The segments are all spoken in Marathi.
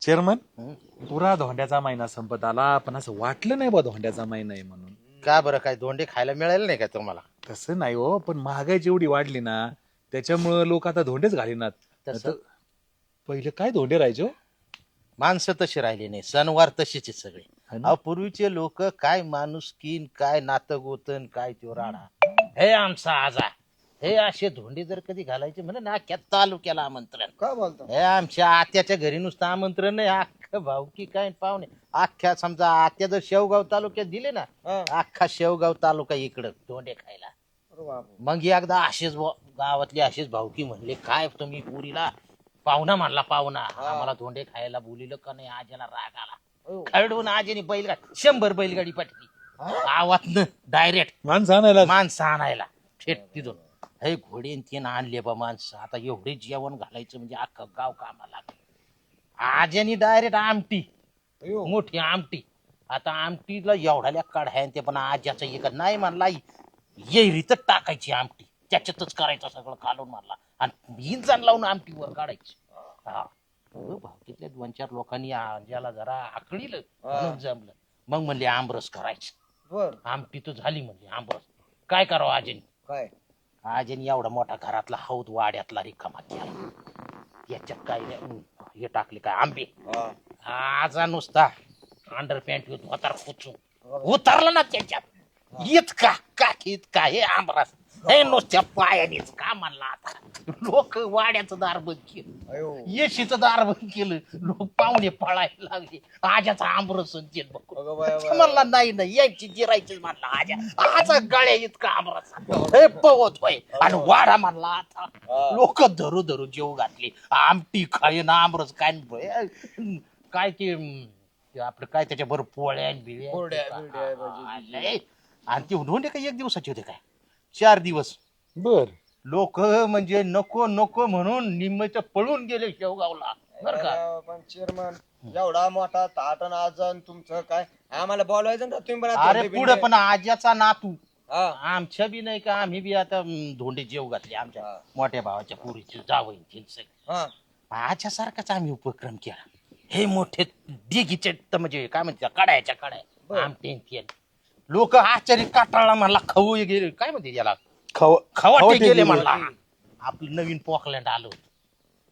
चेअरमन, पुरा धोंड्याचा महिना संपत आला, पण असं वाटलं नाही बा धोंड्याचा महिना आहे म्हणून. का बरं, काय धोंडे खायला मिळाले नाही का तुम्हाला? तसं नाही हो, पण महागाई जेवढी वाढली ना त्याच्यामुळं लोक आता धोंडेच घालीनात. तसं? पहिले काय धोंडे राहायचे हो? माणसं तशी राहिली नाही, सणवार तशीच आहेत सगळे. है ना? अहो पूर्वीचे लोक काय माणुसकीन, काय नातं गोतन, काय त्यो राडा. हे आमचा आजा, हे असे धोंडे जर कधी घालायचे म्हणे ना, अख्ख्या तालुक्याला आमंत्रण. काय बोलतो? हे आमच्या आत्याच्या घरी नुसतं आमंत्रण नाही, अख्खं भाऊकी काय पाहुणे. अख्ख्या समजा आत्या जर शेवगाव तालुक्यात दिले ना, हा. अख्खा शेवगाव तालुका इकडं धोंडे खायला. अरे बाप. मग एकदा असेच गावातले असेच भाऊकी म्हणले, काय तुम्ही पुरीला पाहुणा म्हणला, पाहुणा आम्हाला धोंडे खायला बोलिलं का नाही? आजीला राग आला, खरडून आजीने बैलगाडी 100 बैलगाडी पाठली गावातनं डायरेक्ट माणसं आणायला. माणसं आणायला थेट तिथून. हे घोडे न तीन आणले बा माणसं. आता एवढे जेवण घालायचं म्हणजे अख्खं गाव कामाला लागलं. आज्यानी डायरेक्ट आमटी, अयो. मोठी आमटी. आता आमटीला एवढ्या काढाय ते, पण आज्याचं एक नाही म्हणला, येरीतच टाकायची आमटी, त्याच्यातच करायचं सगळं कालून मारला आणि इंजन लावून आमटीवर काढायची. हा भावकीतल्या 2-4 लोकांनी आज्याला जरा आकळीलं म्हणून जमलं. मग म्हणले आमरस करायचं. बर. आमटी तर झाली म्हणली, आमरस काय करावं आजीने? काय? आजीने एवढा मोठा घरातला हौद वाड्यातला रिकामा केला. याच्यात काय हे टाकले काय आंबे. आजा नुसता अंडर पॅन्ट उतार खोचून उतरला ना त्याच्यात, इतका इतका हे आमरस, हे नुसत्या पायानेच का म्हणला. आता लोक वाड्याचं दार बंद केलं, अयो. येशीचं दार बंद केलं, लोक पाहुणे पळायला लागले. आज्याचा आमरस अगं बाया बाया. म्हणला नाही यायची जिरायची म्हणला. आजा गळ्या इतका आमरस हे पवत होय. आणि वाडा म्हणला आता लोक धरू धरू जेव घातले. आमटी खाय ना आमरस काय ते आपलं काय त्याच्याबरोबर पोळ्या बिळ्या कुरड्या, बिरड्या, भजी, लय. आणि ते धोंडे काय 1 दिवसाचे होते काय? 4 दिवस. बर. लोक म्हणजे नको नको म्हणून निम्मच पळून गेले शेवगावला बरं का. पण चेअरमन एवढा मोठा ताट आणि आजन तुमचं काय आम्हाला बोलवायचं ना तुम्ही पण आता अरे धोंडे पुढे बिंडे. पण आज्याचा नातू हा. आमच्या बी नाही का, आम्ही बी आता धोंडे जेव घातले आमच्या हा. मोठ्या भावाच्या पुरीची जावई सगळे. हा. आजच्यासारखाच आम्ही उपक्रम केला. हे मोठे दिघीचे म्हणजे काय म्हणते कडायच्या कडाय आमटे लोक आश्चर्य काटाळला म्हणला, खाऊ गेले काय म्हणते याला, खवाटे गेले म्हणला. आपलं नवीन पोकलँड आलो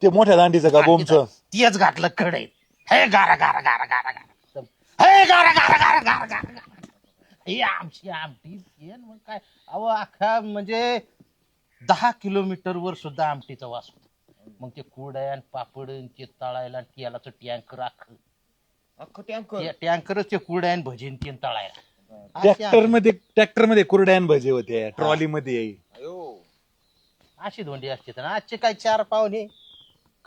ते मोठ्या दांडीचं का बोमचं? तेच घातलं कडे. हे गारा गारा गारा गारा गारा, हे गारा गारा गारा गारा गारा, हे आमची आमटी. मग काय अहो अख्खा म्हणजे 10 किलोमीटर वर सुद्धा आमटीचा वास होता. मग ते कुरड्या पापड ते तळायला तेलाचं टँकर अख्खं टँकर. टँकरच ते कुरड्या भजीन ते तळायला. ट्रॅक्टर मध्ये कुरड्यान भजे होते, ट्रॉली मध्ये. अयो. अशी धोंडी असते ना. आजचे काय 4 पाहुणे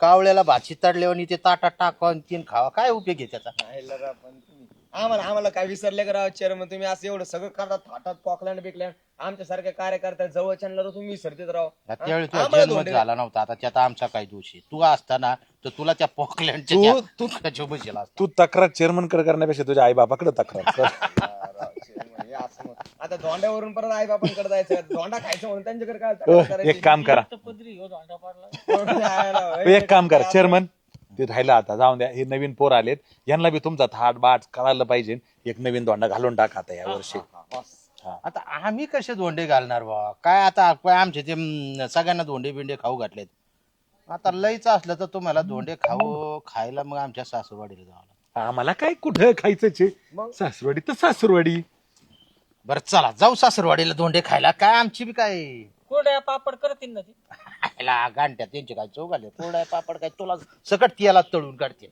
कावळ्याला भाजी तडल्यावर ते ताटात टाकवा तीन खावा, काय उपयोग आहे त्याचा? नाही लगा, पण तुम्ही आम्हाला काय विसरले का राव चेअरमन? तुम्ही असं एवढं सगळं करतात, थाटात पॉकलँड बिकलँड आमच्या सारख्या कार्यकर्त्या जवळच्या तुम्ही विसरतेच राव. त्यावेळी तुझा आम्हाला जन्म धोंडे. झाला नव्हता. आता त्यात आमचा काय दोष आहे? तू असताना तर तुला त्या पॉकलँडच्या बजेला तू तक्रार चेअरमन कडे करण्यापेक्षा तुझ्या आई बापाकडे तक्रार कर. चेअरमन, हे असं मग. आता धोंड्यावरून परत आई बापांकडे जायचं, धोंडा खायचं म्हणून त्यांच्याकडे काय ओ, तक्रार एक काम करा, करायची? एक काम करा चेअरमन, ते राहिलं आता जाऊन द्या. हे नवीन पोर आलेत, यांना बी तुमचा थाट बाट कळायला पाहिजे. एक नवीन धोंडा घालून टाका आता या वर्षी. आता आम्ही कसे धोंडे घालणार बा? काय आता काय आमचे ते सगळ्यांना धोंडे बिंडे खाऊ घातलेत. आता लईच असलं तर तुम्हाला धोंडे खायला मग आमच्या सासूरवाडीला जावं लागतं. आम्हाला काय कुठं खायचं? सासरवाडी तर सासरवाडी. बरं चला जाऊ सासूरवाडीला धोंडे खायला. काय आमची बी काय कुरड्या पापड करतील ना ते. गांठ्या त्यांचे काय चौक आले. थोडा पापड काय तुला सकट तेला तळून काढते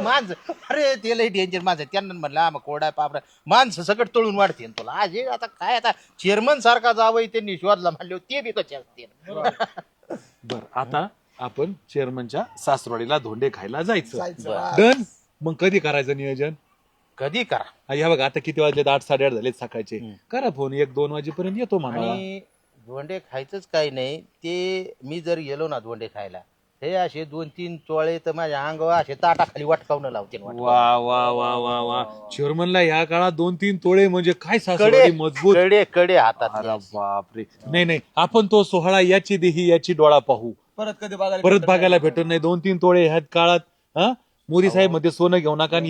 माणसं. अरे ते लई डेंजर माणसं. त्यांना म्हणलं मग कोरडा पापड माणसं सकट तळून वाढते तुला. आज आता काय आता चेअरमन सारखा जावं त्यांनी शोधला म्हणले ते बी कसे असते. बर, आता आपण चेअरमनच्या सासरवाडीला धोंडे खायला जायचं. जायचं. डन. मग कधी करायचं नियोजन? कधी करा. ह्या बघा आता किती वाजले? 8, 8:30 झालेत सकाळचे. करा फोन, 1-2 वाजेपर्यंत येतो म्हणा. आणि धोंडे खायचंच काही नाही. ते मी जर गेलो ना धोंडे खायला, हे असे 2-3 चोळे तर माझ्या अंगावर असे ताटाखाली वाटकावून लावते. वा वा वा वा वा. चेअरमनला ह्या काळात 2-3 तोळे म्हणजे काय सासरवाडी मजबूत. कडे हातात. अरे बापरे. नाही आपण तो सोहळा याची देही याची डोळा पाहू. परत कधी परत बघायला भेटत नाही. 2-3 तोळे ह्यात काळात हा मोदी साहेब मध्ये सोनं घेऊ नका आणि